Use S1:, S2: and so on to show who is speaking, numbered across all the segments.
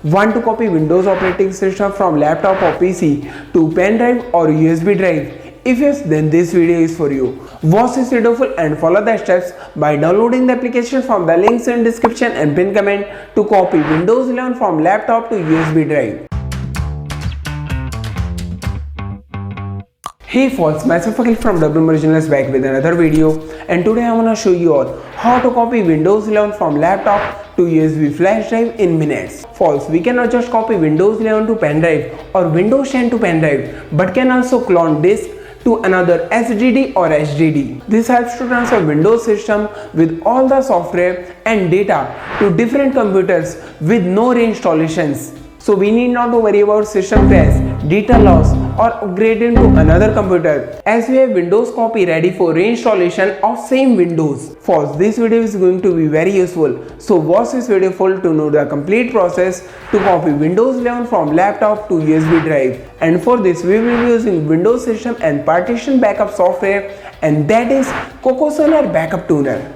S1: Want to copy Windows operating system from laptop or PC to pen drive or USB drive? If yes, then this video is for you. Watch this video full and follow the steps by downloading the application from the links in description and pin comment to copy Windows 11 from laptop to USB drive. Hey folks, myself Akhil from WMoriginal is back with another video, and today I wanna show you all how to copy Windows 11 from laptop to USB flash drive in minutes. Folks, we cannot just copy Windows 11 to pen drive or Windows 10 to pen drive, but can also clone disk to another SSD or HDD. This helps to transfer Windows system with all the software and data to different computers with no reinstallations. So we need not to worry about system crash, data loss or upgrading to another computer, as we have Windows copy ready for reinstallation of same Windows. Folks, this video is going to be very useful, so watch this video full to know the complete process to copy Windows 11 from laptop to USB drive. And for this we will be using Windows system and Partition backup software, and that is Cocosenor Backup Tuner.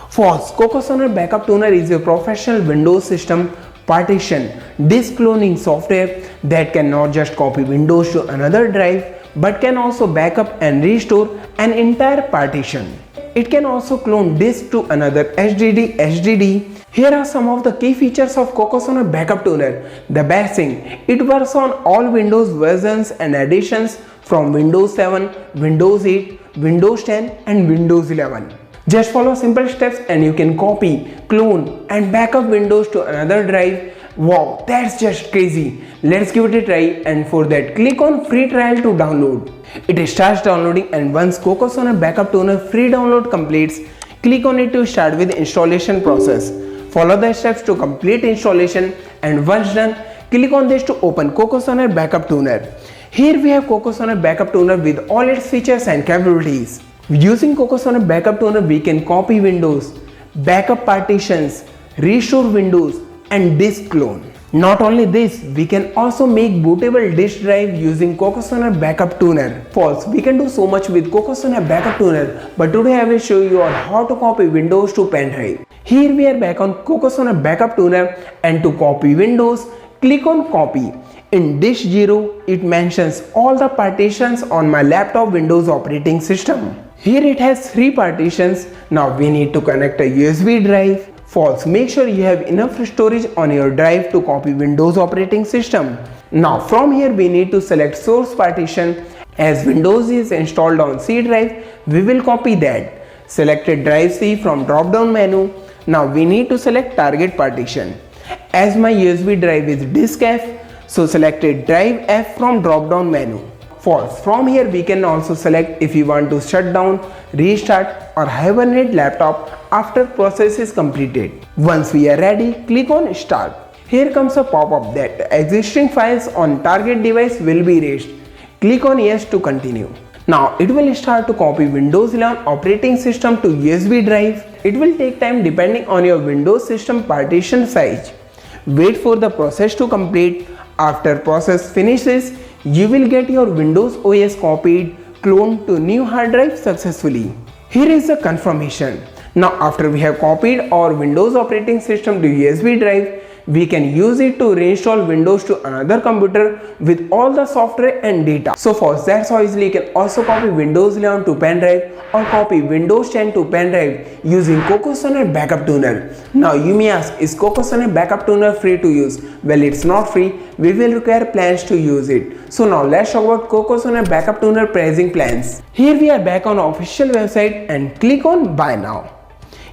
S1: Folks, Cocosenor Backup Tuner is a professional Windows system partition disk cloning software that can not just copy Windows to another drive but can also backup and restore an entire partition. It can also clone disk to another HDD. Here are some of the key features of Cocosenor Backup Tuner. The best thing, it works on all Windows versions and editions from Windows 7, Windows 8, Windows 10 and Windows 11. Just follow simple steps and you can copy, clone and backup Windows to another drive. Wow, that's just crazy. Let's give it a try, and for that click on free trial to download. It starts downloading, and once Cocosenor Backup Tuner free download completes, click on it to start with installation process. Follow the steps to complete installation, and once done, click on this to open Cocosenor Backup Tuner. Here we have Cocosenor Backup Tuner with all its features and capabilities. Using Cocosenor Backup Tuner, we can copy Windows, backup partitions, restore Windows and disk clone. Not only this, we can also make bootable disk drive using Cocosenor Backup Tuner. Folks, we can do so much with Cocosenor Backup Tuner, but today I will show you all how to copy Windows to pen drive. Here we are back on Cocosenor Backup Tuner, and to copy Windows, click on copy. In disk 0, it mentions all the partitions on my laptop Windows operating system. Here it has 3 partitions. Now we need to connect a USB drive. Folks, make sure you have enough storage on your drive to copy Windows operating system. Now from here we need to select source partition. As Windows is installed on C drive, we will copy that. Select drive C from drop down menu. Now we need to select target partition. As my USB drive is disk F, so select drive F from drop down menu. Folks, from here we can also select if you want to shut down, restart or hibernate laptop after process is completed. Once we are ready, click on start. Here comes a pop-up that existing files on target device will be erased. Click on yes to continue. Now it will start to copy Windows 11 operating system to USB drive. It will take time depending on your Windows system partition size. Wait for the process to complete. After process finishes, you will get your Windows OS copied, cloned to new hard drive successfully. Here is the confirmation. Now after we have copied our Windows operating system to USB drive, we can use it to reinstall Windows to another computer with all the software and data. So folks, that's how easily you can also copy Windows 11 to pen drive or copy Windows 10 to pen drive using Cocosenor Backup Tuner. Now you may ask, is Cocosenor Backup Tuner free to use? Well, it's not free. We will require plans to use it. So now let's talk about Cocosenor Backup Tuner pricing plans. Here we are back on official website and click on buy now.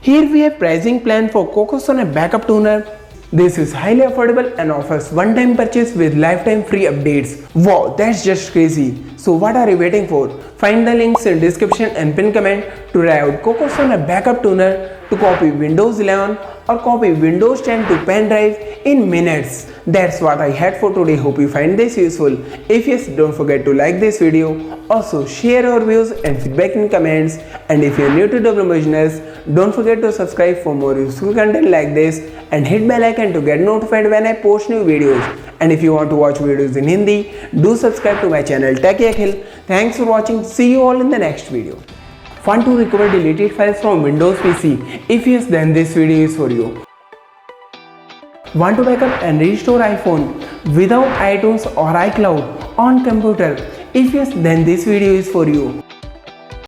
S1: Here we have pricing plan for Cocosenor Backup Tuner. This is highly affordable and offers one-time purchase with lifetime free updates. Wow, that's just crazy. So what are you waiting for? Find the links in description and pin comment to try out Cocosenor Backup Tuner to copy Windows 11 or copy Windows 10 to pen drive in minutes. That's what I had for today. Hope you find this useful. If yes, don't forget to like this video. Also share your views and feedback in comments. And if you're new to WMoriginal, don't forget to subscribe for more useful content like this and hit bell icon to get notified when I post new videos. And if you want to watch videos in Hindi, do subscribe to my channel Techie Akhil. Thanks for watching. See you all in the next video. Fun to recover deleted files from Windows PC? If yes, then this video is for you. Want to backup and restore iPhone without iTunes or iCloud on computer? If yes, then this video is for you.